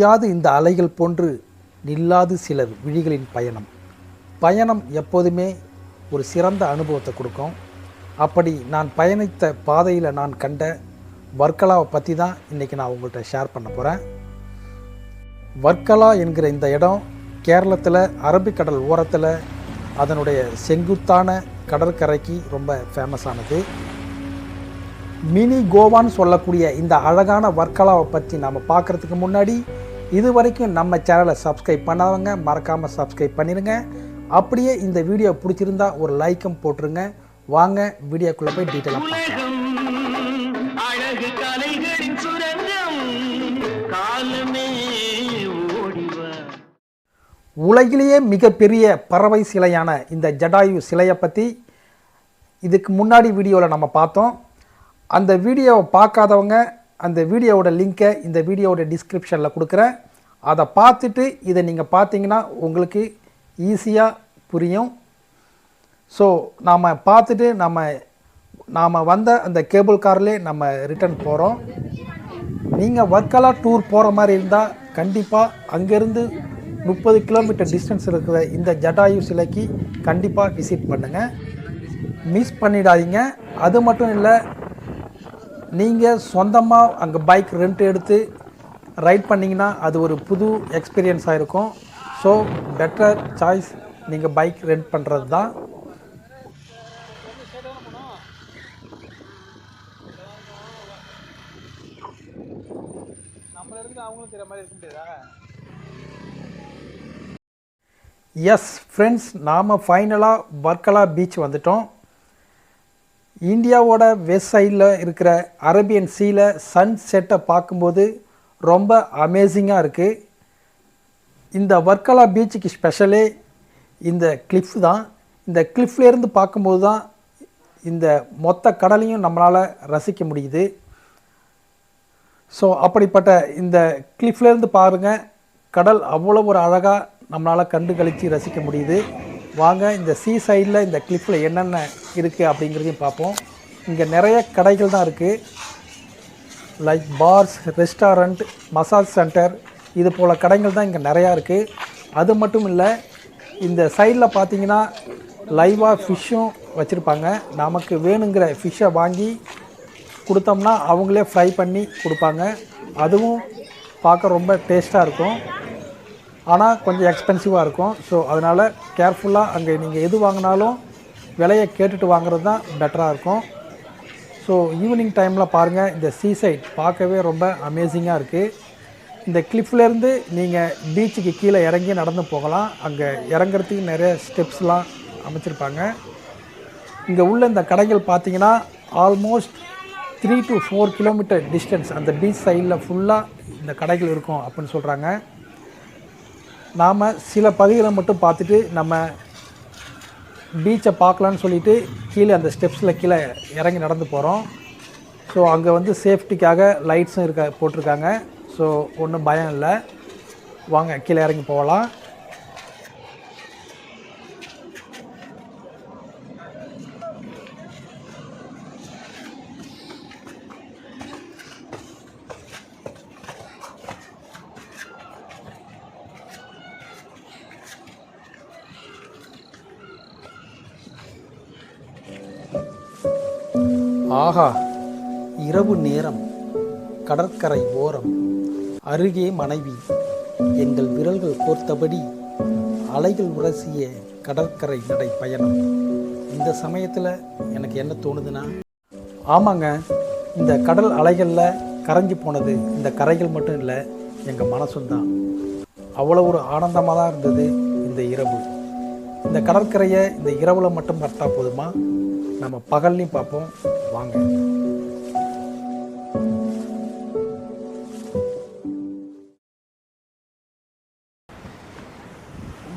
ஓயாது இந்த அலைகள் போன்று நில்லாது சிலர் விழிகளின் பயணம் எப்போதுமே ஒரு சிறந்த அனுபவத்தை கொடுக்கும். அப்படி நான் பயணித்த பாதையில் நான் கண்ட வர்க்கலாவை பற்றி தான் இன்றைக்கி நான் உங்கள்கிட்ட ஷேர் பண்ண போகிறேன். வர்க்கலா என்கிற இந்த இடம் கேரளத்தில் அரபிக்கடல் ஓரத்தில் அதனுடைய செங்குத்தான கடற்கரைக்கு ரொம்ப ஃபேமஸானது. மினி கோவான்னு சொல்லக்கூடிய இந்த அழகான வர்க்கலாவை பற்றி நாம் பார்க்குறதுக்கு முன்னாடி இது வரைக்கும் நம்ம சேனலை சப்ஸ்கிரைப் பண்ணாதவங்க மறக்காமல் சப்ஸ்கிரைப் பண்ணிடுங்க. அப்படியே இந்த வீடியோ பிடிச்சிருந்தா ஒரு லைக்கும் போட்டுருங்க. வாங்க வீடியோக்குள்ளே போய் டீட்டெயிலாக பார்க்கலாம். உலகிலேயே மிகப்பெரிய பறவை சிலையான இந்த ஜடாயு சிலையை பற்றி இதுக்கு முன்னாடி வீடியோவில் நம்ம பார்த்தோம். அந்த வீடியோவை பார்க்காதவங்க அந்த வீடியோவோட லிங்க்கை இந்த வீடியோவோட டிஸ்கிரிப்ஷனில் கொடுக்குறேன். அதை பார்த்துட்டு இதை நீங்கள் பார்த்தீங்கன்னா உங்களுக்கு ஈஸியாக புரியும். ஸோ நாம் பார்த்துட்டு நாம் வந்த அந்த கேபிள் கார்லேயே நம்ம ரிட்டர்ன் போகிறோம். நீங்கள் வர்க்கலா டூர் போகிற மாதிரி இருந்தால் கண்டிப்பாக அங்கேருந்து 30 கிலோமீட்டர் டிஸ்டன்ஸ் இருக்கிற இந்த ஜடாயு சிலைக்கு கண்டிப்பாக விசிட் பண்ணுங்கள், மிஸ் பண்ணிடாதீங்க. அது மட்டும் இல்லை, நீங்கள் சொந்தமாக அங்கே பைக் ரெண்ட் எடுத்து ரைட் பண்ணிங்கன்னா அது ஒரு புது எக்ஸ்பீரியன்ஸாக இருக்கும். ஸோ பெட்டர் சாய்ஸ் நீங்கள் பைக் ரெண்ட் பண்ணுறது தான். எஸ் ஃப்ரெண்ட்ஸ், நாம் ஃபைனலாக வர்க்கலா பீச் வந்துட்டோம். இந்தியாவோட வெஸ்ட் சைடில் இருக்கிற அரேபியன் சீல சன் செட்டை பார்க்கும்போது ரொம்ப அமேசிங்காக இருக்குது. இந்த வர்க்கலா பீச்சுக்கு ஸ்பெஷலே இந்த கிளிஃப் தான். இந்த கிளிஃப்லேருந்து பார்க்கும்போது தான் இந்த மொத்த கடலையும் நம்மளால் ரசிக்க முடியுது. ஸோ அப்படிப்பட்ட இந்த கிளிஃப்லேருந்து பாருங்கள், கடல் அவ்வளோ ஒரு அழகாக நம்மளால் கண்டு கழித்து ரசிக்க முடியுது. வாங்க இந்த சீ சைடில் இந்த கிளிஃபில் என்னென்ன இருக்குது அப்படிங்கிறதையும் பார்ப்போம். இங்கே நிறைய கடைகள் தான் இருக்குது. Like bars, restaurant, massage centre, இது போல் கடைகள் தான் இங்கே நிறையா இருக்குது. அது மட்டும் இல்லை, இந்த சைடில் பார்த்தீங்கன்னா லைவாக ஃபிஷ்ஷும் வச்சுருப்பாங்க. நமக்கு வேணுங்கிற ஃபிஷ்ஷை வாங்கி கொடுத்தோம்னா அவங்களே ஃப்ரை பண்ணி கொடுப்பாங்க. அதுவும் பார்க்க ரொம்ப டேஸ்ட்டாக இருக்கும், ஆனால் கொஞ்சம் எக்ஸ்பென்சிவாக இருக்கும். ஸோ அதனால் கேர்ஃபுல்லாக அங்கே நீங்கள் எது வாங்கினாலும் விலையை கேட்டுட்டு வாங்குறது தான் பெட்டராக இருக்கும். ஸோ ஈவினிங் டைமில் பாருங்கள், இந்த சீ சைட் பார்க்கவே ரொம்ப அமேசிங்காக இருக்குது. இந்த கிளிஃப்லேருந்து நீங்கள் பீச்சுக்கு கீழே இறங்கி நடந்து போகலாம். அங்கே இறங்குறதுக்கு நிறைய ஸ்டெப்ஸ்லாம் அமைச்சிருப்பாங்க. இங்கே உள்ள இந்த கடைகள் பார்த்தீங்கன்னா ஆல்மோஸ்ட் 3 to 4 கிலோமீட்டர் டிஸ்டன்ஸ் அந்த பீச் சைடில் ஃபுல்லாக இந்த கடைகள் இருக்கும் அப்படின்னு சொல்கிறாங்க. நாம் சில பகுதிகளை மட்டும் பார்த்துட்டு நம்ம பீச்சை பார்க்கலான்னு சொல்லிவிட்டு கீழே அந்த ஸ்டெப்ஸில் கீழே இறங்கி நடந்து போகிறோம். ஸோ அங்கே வந்து சேஃப்டிக்காக லைட்ஸும் போட்டிருக்காங்க. ஸோ ஒன்றும் பயம் இல்லை, வாங்க கீழே இறங்கி போகலாம். ஆஹா, இரவு நேரம், கடற்கரை ஓரம், அருகே மனைவி, எங்கள் விரல்கள் கோர்த்தபடி அலைகள் உரசிய கடற்கரை நடை பயணம். இந்த சமயத்தில் எனக்கு என்ன தோணுதுன்னா, ஆமாங்க, இந்த கடல் அலைகளில் கரைஞ்சி போனது இந்த கரைகள் மட்டும் இல்லை, எங்கள் மனசும் தான். அவ்வளோ ஒரு ஆனந்தமாக தான் இருந்தது இந்த இரவு. இந்த கடற்கரையை இந்த இரவில் மட்டும் பார்த்தா போதுமா? நம்ம பகல்லையும் பார்ப்போம், வாங்க.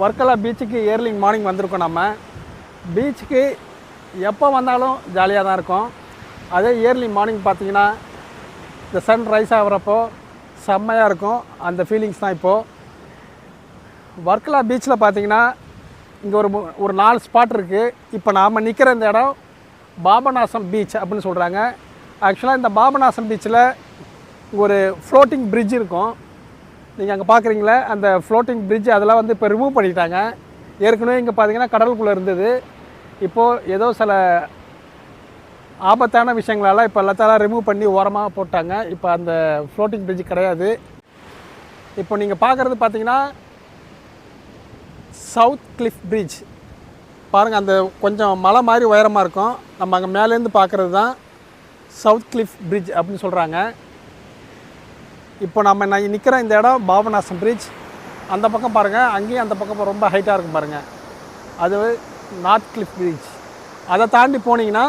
வர்க்கலா பீச்சுக்கு ஏர்லி மார்னிங் வந்திருக்கோம். நம்ம பீச்சுக்கு எப்போ வந்தாலும் ஜாலியாக தான் இருக்கும். அதே ஏர்லி மார்னிங் பார்த்திங்கன்னா இந்த சன் ரைஸ் ஆகிறப்போ செம்மையாக இருக்கும். அந்த ஃபீலிங்ஸ் தான் இப்போது. வர்க்கலா பீச்சில் பார்த்திங்கன்னா இங்கே ஒரு 4 ஸ்பாட் இருக்குது. இப்போ நாம் நிற்கிற இந்த இடம் பாபநாசம் பீச் அப்படின்னு சொல்கிறாங்க. ஆக்சுவலாக இந்த பாபநாசம் பீச்சில் ஒரு ஃப்ளோட்டிங் பிரிட்ஜ் இருக்கும். நீங்கள் அங்கே பார்க்குறீங்களே அந்த ஃப்ளோட்டிங் பிரிட்ஜ் அதெல்லாம் வந்து இப்போ ரிமூவ் பண்ணிட்டாங்க. ஏற்கனவே இங்கே பார்த்தீங்கன்னா கடலுக்குள்ளே இருந்தது. இப்போது ஏதோ சில ஆபத்தான விஷயங்களால் இப்போ எல்லாத்தாலும் ரிமூவ் பண்ணி ஓரமாக போட்டாங்க. இப்போ அந்த ஃப்ளோட்டிங் பிரிட்ஜ் கிடையாது. இப்போ நீங்கள் பார்க்குறது பார்த்தீங்கன்னா சவுத் கிளிஃப் பிரிட்ஜ் பாருங்கள். அந்த கொஞ்சம் மலை மாதிரி உயரமாக இருக்கும். நம்ம அங்கே மேலேருந்து பார்க்குறது தான் சவுத் கிளிஃப் பிரிட்ஜ் அப்படின்னு சொல்கிறாங்க. இப்போ நம்ம நிற்கிற இந்த இடம் பாபநாசம் பிரிட்ஜ். அந்த பக்கம் பாருங்கள், அங்கேயும் அந்த பக்கம் ரொம்ப ஹைட்டாக இருக்கும் பாருங்கள், அது நார்த் கிளிஃப் பிரிட்ஜ். அதை தாண்டி போனீங்கன்னா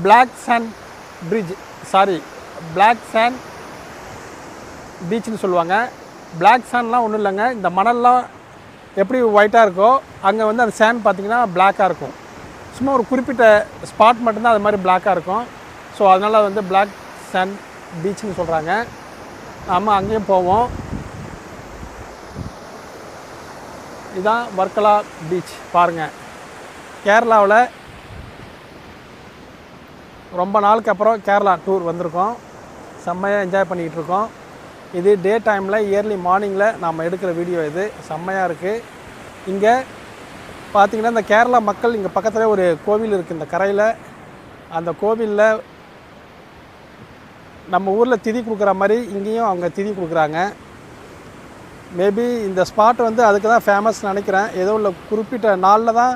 black sand bridge, black sand பீச்னு சொல்லுவாங்க. பிளாக் சாண்ட்லாம் ஒன்றும் இல்லைங்க, இந்த மணல்லாம் எப்படி ஒயிட்டாக இருக்கோ அங்கே வந்து அந்த சேண்ட் பார்த்திங்கன்னா பிளாக்காக இருக்கும். சும்மா ஒரு குறிப்பிட்ட ஸ்பாட் மட்டும்தான் அது மாதிரி பிளாக்காக இருக்கும். ஸோ அதனால் வந்து பிளாக் சாண்ட் பீச்னு சொல்கிறாங்க. நம்ம அங்கேயும் போவோம். இதுதான் வர்க்கலா பீச் பாருங்கள். கேரளாவில் ரொம்ப நாளுக்கு அப்புறம் கேரளா டூர் வந்திருக்கோம். செம்மையாக என்ஜாய் பண்ணிக்கிட்டு இருக்கோம். இது டே டைமில் இயர்லி மார்னிங்கில் நாம் எடுக்கிற வீடியோ. இது செம்மையாக இருக்குது. இங்கே பார்த்திங்கன்னா இந்த கேரளா மக்கள் இங்கே பக்கத்தில் ஒரு கோவில் இருக்குது இந்த கரையில். அந்த கோவிலில் நம்ம ஊரில் திதி கொடுக்குற மாதிரி இங்கேயும் அவங்க திதி கொடுக்குறாங்க. மேபி இந்த ஸ்பாட் வந்து அதுக்கு தான் ஃபேமஸ் நினைக்கிறேன். ஏதோ உள்ள குறிப்பிட்ட நாளில் தான்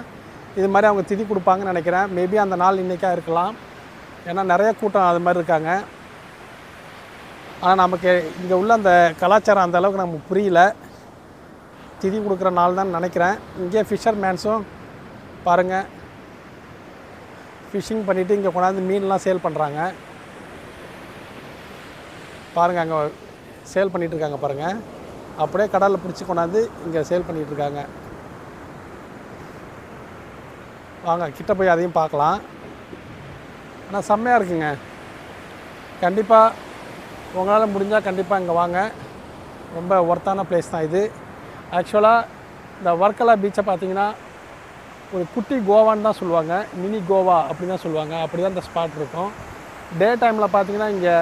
இது மாதிரி அவங்க திதி கொடுப்பாங்கன்னு நினைக்கிறேன். மேபி அந்த நாள் இன்றைக்காக இருக்கலாம். ஏன்னா நிறைய கூட்டம் அது மாதிரி இருக்காங்க. ஆனால் நமக்கு இங்கே உள்ள அந்த கலாச்சாரம் அந்த அளவுக்கு நமக்கு புரியல. திதி கொடுக்குற நாள் தான் நினைக்கிறேன். இங்கே ஃபிஷர் மேன்ஸும் பாருங்கள் ஃபிஷ்ஷிங் பண்ணிவிட்டு இங்கே கொண்டாந்து மீன்லாம் சேல் பண்ணுறாங்க. பாருங்கள் அங்கே சேல் பண்ணிகிட்ருக்காங்க பாருங்கள். அப்படியே கடலில் பிடிச்சி கொண்டாந்து இங்கே சேல் பண்ணிகிட்ருக்காங்க. வாங்க கிட்ட போய் அதையும் பார்க்கலாம். ஆனால் செம்மையாக இருக்குங்க. கண்டிப்பாக உங்களால் முடிஞ்சால் கண்டிப்பாக இங்கே வாங்க. ரொம்ப ஒர்த்தான பிளேஸ் தான் இது. ஆக்சுவலாக இந்த வர்க்கலா பீச்சை பார்த்திங்கன்னா ஒரு குட்டி கோவான்னு தான் சொல்லுவாங்க, மினி கோவா அப்படி தான் சொல்லுவாங்க. அப்படி தான் இந்த ஸ்பாட் இருக்கும். டே டைமில் பார்த்திங்கன்னா இங்கே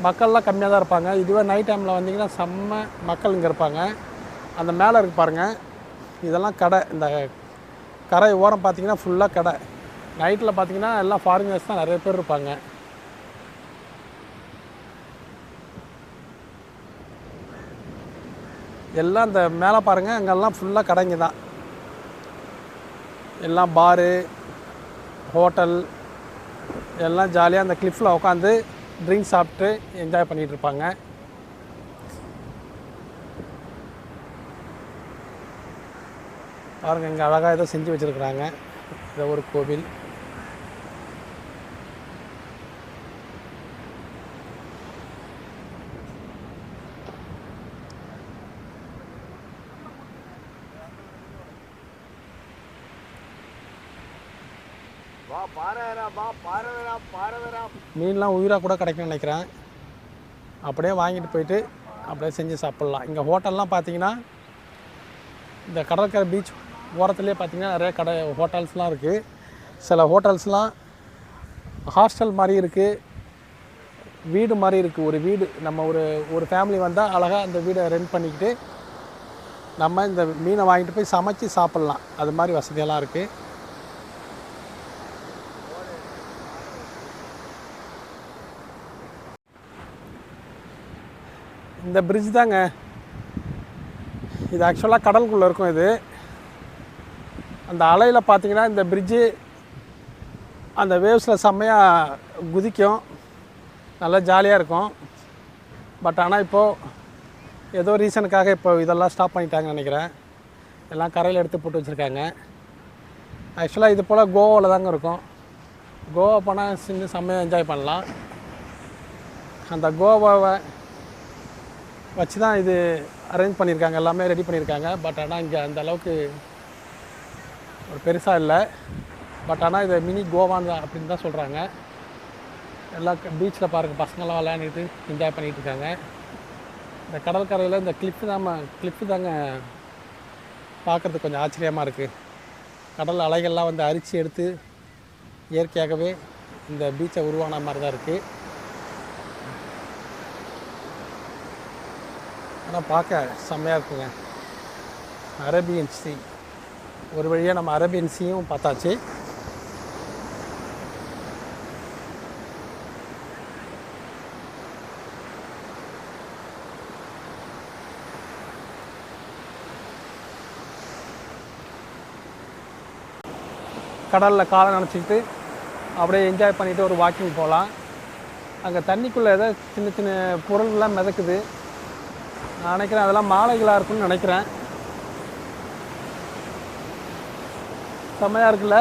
மக்கள்லாம் கம்மியாக தான் இருப்பாங்க. இதுவே நைட் டைமில் வந்திங்கன்னா செம்ம மக்கள் இங்கே இருப்பாங்க. அந்த மேலே இருக்கு பாருங்கள், இதெல்லாம் கடை. இந்த கரை ஓரம் பார்த்திங்கன்னா ஃபுல்லாக கடை. நைட்டில் பார்த்திங்கன்னா எல்லாம் ஃபாரினர்ஸ் தான் நிறைய பேர் இருப்பாங்க. எல்லாம் இந்த மேலே பாருங்கள், அங்கெல்லாம் ஃபுல்லாக கடைங்க தான். எல்லாம் பாரு, ஹோட்டல் எல்லாம் ஜாலியாக அந்த கிளிஃபில் உட்காந்து ட்ரிங்க்ஸ் சாப்பிட்டு என்ஜாய் பண்ணிகிட்டு இருப்பாங்க. பாருங்கள் இங்கே அழகாக ஏதோ செஞ்சு வச்சுருக்குறாங்க. இதை ஒரு கோவில். மீன்லாம் உயிராக கூட கிடைக்கும்னு நினைக்கிறேன். அப்படியே வாங்கிட்டு போயிட்டு அப்படியே செஞ்சு சாப்பிட்லாம். இங்கே ஹோட்டல்லாம் பார்த்தீங்கன்னா இந்த கடற்கரை பீச் ஓரத்துலேயே பார்த்தீங்கன்னா நிறைய கடை ஹோட்டல்ஸ்லாம் இருக்குது. சில ஹோட்டல்ஸ்லாம் ஹாஸ்டல் மாதிரி இருக்குது, வீடு மாதிரி இருக்குது. ஒரு வீடு நம்ம ஒரு ஃபேமிலி வந்தால் அழகாக அந்த வீடை ரெண்ட் பண்ணிக்கிட்டு நம்ம இந்த மீனை வாங்கிட்டு போய் சமைச்சு சாப்பிட்லாம். அது மாதிரி வசதியெல்லாம் இருக்குது. இந்த பிரிட்ஜ் தாங்க இது. ஆக்சுவலாக கடலுக்குள்ளே இருக்கும் இது. அந்த அலையில் பார்த்தீங்கன்னா இந்த பிரிட்ஜு அந்த வேவ்ஸில் செம்மையாக குதிக்கும், நல்லா ஜாலியாக இருக்கும். பட் ஆனால் இப்போது ஏதோ ரீசனுக்காக இப்போ இதெல்லாம் ஸ்டாப் பண்ணிட்டாங்கன்னு நினைக்கிறேன். எல்லாம் கரையில் எடுத்து போட்டு வச்சுருக்காங்க. ஆக்சுவலாக இது போல் கோவாவில் தாங்க இருக்கும். கோவா போனால் செம்மையாக என்ஜாய் பண்ணலாம். அந்த கோவாவை வச்சு தான் இது அரேஞ்ச் பண்ணியிருக்காங்க, எல்லாமே ரெடி பண்ணியிருக்காங்க. பட் ஆனால் இங்கே அந்த அளவுக்கு ஒரு பெருசாக இல்லை. பட் ஆனால் இதை மினி கோவான் தான் அப்படின்னு தான் சொல்கிறாங்க. எல்லா பீச்சில் பாருங்கள், பசங்களாம் விளையாண்டுட்டு என்ஜாய் பண்ணிகிட்டு இருக்காங்க. இந்த கடற்கரையில் இந்த கிளிப்பு தாங்க பார்க்குறதுக்கு கொஞ்சம் ஆச்சரியமாக இருக்குது. கடல் அலைகள்லாம் வந்து அரிச்சு எடுத்து இயற்கையாகவே இந்த பீச்சை உருவான மாதிரி தான் இருக்குது. ஆனால் பார்க்க செம்மையாக இருக்குங்க. அரேபியன் சீ ஒரு வழியாக நம்ம அரேபியன் சீயும் பார்த்தாச்சு. கடலில் காலை நினச்சிக்கிட்டு அப்படியே என்ஜாய் பண்ணிவிட்டு ஒரு வாக்கிங் போகலாம். அங்கே தண்ணிக்குள்ளே ஏதோ சின்ன சின்ன பொருள்லாம் மிதக்குது. நான் நினைக்கிறேன் அதெல்லாம் மாலைகளாக இருக்குன்னு நினைக்கிறேன். செம்மையாக இருக்குல்ல.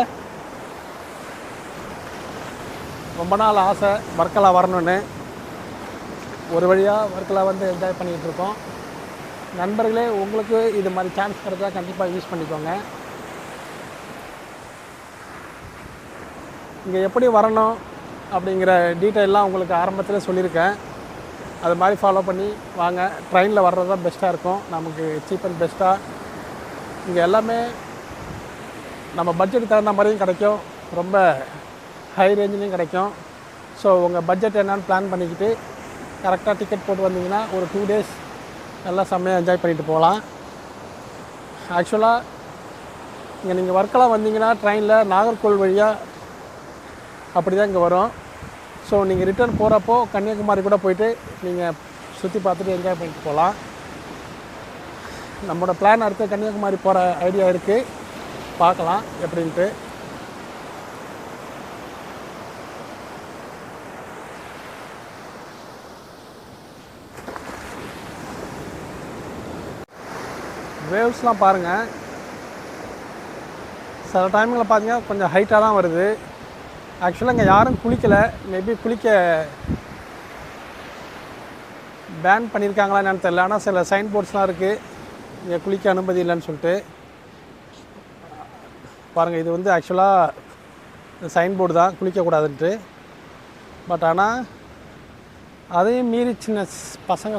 ரொம்ப நாள் ஆசை வர்க்கலா வரணுன்னு. ஒரு வழியாக வர்க்கலா வந்து என்ஜாய் பண்ணிகிட்டு இருக்கோம். நண்பர்களே, உங்களுக்கு இது மாதிரி சான்ஸ் கிடைச்சா கண்டிப்பாக யூஸ் பண்ணிக்கோங்க. இங்கே எப்படி வரணும் அப்படிங்கிற டீட்டெயிலெலாம் உங்களுக்கு ஆரம்பத்தில் சொல்லியிருக்கேன். அது மாதிரி ஃபாலோ பண்ணி வாங்க. ட்ரெயினில் வர்றது தான் பெஸ்ட்டாக இருக்கும், நமக்கு சீப் அண்ட் பெஸ்ட்டாக. இங்கே எல்லாமே நம்ம பட்ஜெட்டுக்கு தகுந்த மாதிரியும் கிடைக்கும், ரொம்ப ஹை ரேஞ்சிலையும் கிடைக்கும். ஸோ உங்கள் பட்ஜெட் என்னென்னு பிளான் பண்ணிக்கிட்டு கரெக்டாக டிக்கெட் போட்டு வந்தீங்கன்னா ஒரு 2 days நல்லா செம்மையாக என்ஜாய் பண்ணிட்டு போகலாம். ஆக்சுவலாக இங்கே நீங்கள் வர்க்கலா வந்தீங்கன்னா ட்ரெயினில் நாகர்கோவில் வழியாக அப்படி தான் இங்கே வரும். ஸோ நீங்கள் ரிட்டர்ன் போகிறப்போ கன்னியாகுமரி கூட போயிட்டு நீங்கள் சுற்றி பார்த்துட்டு என்ஜாய் பண்ணிட்டு போகலாம். நம்மளோட பிளான் அடுத்து கன்னியாகுமரி போகிற ஐடியா இருக்குது, பார்க்கலாம் எப்படின்ட்டு. வேவ்ஸ்லாம் பாருங்கள். சில டைமில் பார்த்தீங்கன்னா கொஞ்சம் ஹைட்டாக தான் வருது. ஆக்சுவலாக இங்கே யாரும் குளிக்கலை. மேபி குளிக்க பேன் பண்ணியிருக்காங்களா என்னன்னு தெரியல. ஆனால் சில சைன் போர்ட்ஸ்லாம் இருக்குது இங்கே குளிக்க அனுமதி இல்லைன்னு சொல்லிட்டு. பாருங்கள், இது வந்து ஆக்சுவலாக சைன் போர்டு தான், குளிக்கக்கூடாதுன்ட்டு. பட் ஆனால் அதையும் மீறி சின்ன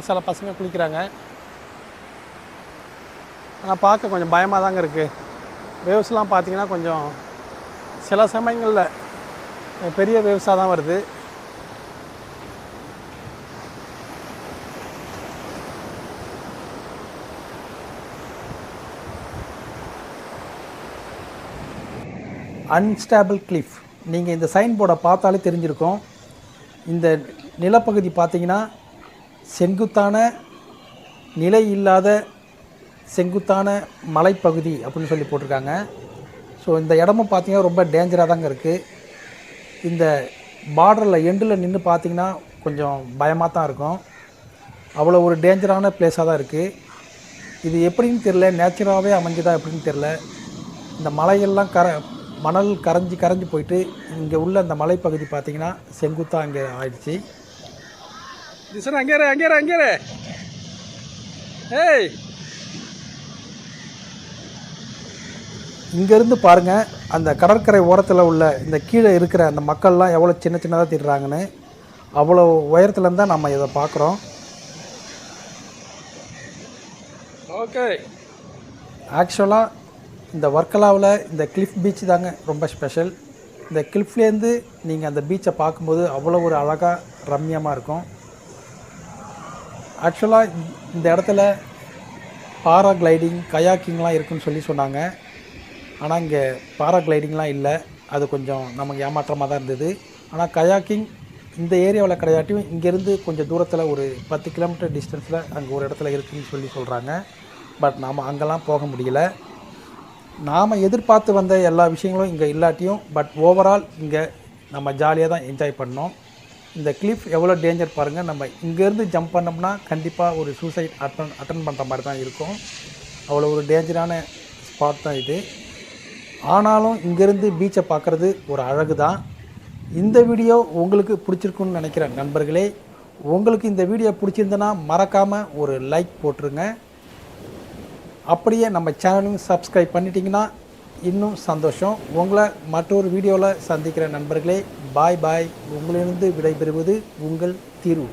சில பசங்க குளிக்கிறாங்க. ஆனால் பார்க்க கொஞ்சம் பயமாக தாங்க இருக்குது. வேவ்ஸ்லாம் பார்த்தீங்கன்னா கொஞ்சம் சில சமயங்களில் பெரிய வேவ்ஸாக தான் வருது. அன்ஸ்டேபிள் கிளிஃப், நீங்கள் இந்த சைன் போர்டை பார்த்தாலே தெரிஞ்சிருக்கும். இந்த நிலப்பகுதி பார்த்தீங்கன்னா செங்குத்தான நிலை இல்லாத செங்குத்தான மலைப்பகுதி அப்படின்னு சொல்லி போட்டிருக்காங்க. ஸோ இந்த இடமும் பார்த்தீங்கன்னா ரொம்ப டேஞ்சராக தாங்க இருக்குது. இந்த பார்டரில் எண்டில் நின்று பார்த்தீங்கன்னா கொஞ்சம் பயமாக தான் இருக்கும். அவ்வளோ ஒரு டேஞ்சரான பிளேஸாக தான் இருக்குது. இது எப்படின்னு தெரில, நேச்சுராகவே அமைஞ்சுதா எப்படின்னு தெரில. இந்த மலையெல்லாம் மணல் கரைஞ்சி போயிட்டு இங்கே உள்ள அந்த மலைப்பகுதி பார்த்தீங்கன்னா செங்குத்தாக அங்கே ஆயிடுச்சு. சார் அங்கே ஏய், இங்கேருந்து பாருங்கள் அந்த கடற்கரை ஓரத்தில் உள்ள இந்த கீழே இருக்கிற அந்த மக்கள்லாம் எவ்வளோ சின்னதாக திடுறாங்கன்னு. அவ்வளோ உயரத்துலேருந்து தான் நம்ம இதை பார்க்குறோம். ஓகே, ஆக்சுவலாக இந்த வர்க்கலாவில் இந்த கிளிஃப் பீச் தாங்க ரொம்ப ஸ்பெஷல். இந்த கிளிஃப்லேருந்து நீங்கள் அந்த பீச்சை பார்க்கும்போது அவ்வளோ ஒரு அழகாக ரம்மியமாக இருக்கும். ஆக்சுவலாக இந்த இடத்துல பாராகிளைடிங், கயாக்கிங்லாம் இருக்குதுன்னு சொல்லி சொன்னாங்க. ஆனால் இங்கே பாராகிளைடிங்லாம் இல்லை. அது கொஞ்சம் நமக்கு ஏமாற்றமாக தான் இருந்தது. ஆனால் கயாக்கிங் இந்த ஏரியாவில் கிடையாட்டியும் இங்கேருந்து கொஞ்சம் தூரத்தில் ஒரு 10 கிலோமீட்டர் டிஸ்டன்ஸில் அங்கே ஒரு இடத்துல இருக்குதுன்னு சொல்லி சொல்கிறாங்க. பட் நாம் அங்கெல்லாம் போக முடியல. நாம் எதிர்பார்த்து வந்த எல்லா விஷயங்களும் இங்கே இல்லாட்டியும் பட் ஓவரால் இங்கே நம்ம ஜாலியாக தான் என்ஜாய் பண்ணோம். இந்த கிளிஃப் எவ்வளோ டேஞ்சர் பாருங்கள். நம்ம இங்கேருந்து ஜம்ப் பண்ணோம்னா கண்டிப்பாக ஒரு சூசைட் அட்டன் பண்ணுற மாதிரி தான் இருக்கும். அவ்வளோ ஒரு டேஞ்சரான ஸ்பாட் தான் இது. ஆனாலும் இங்கேருந்து பீச்சை பார்க்குறது ஒரு அழகு தான். இந்த வீடியோ உங்களுக்கு பிடிச்சிருக்குன்னு நினைக்கிறேன் நண்பர்களே. உங்களுக்கு இந்த வீடியோ பிடிச்சிருந்தனா மறக்காமல் ஒரு லைக் போட்டுருங்க. அப்படியே நம்ம சேனலையும் சப்ஸ்கிரைப் பண்ணிட்டீங்கன்னா இன்னும் சந்தோஷம். உங்களை மற்றொரு வீடியோவில் சந்திக்கிற நண்பர்களே. பாய் பாய். உங்களிலிருந்து விடைபெறுவது உங்கள் திரு.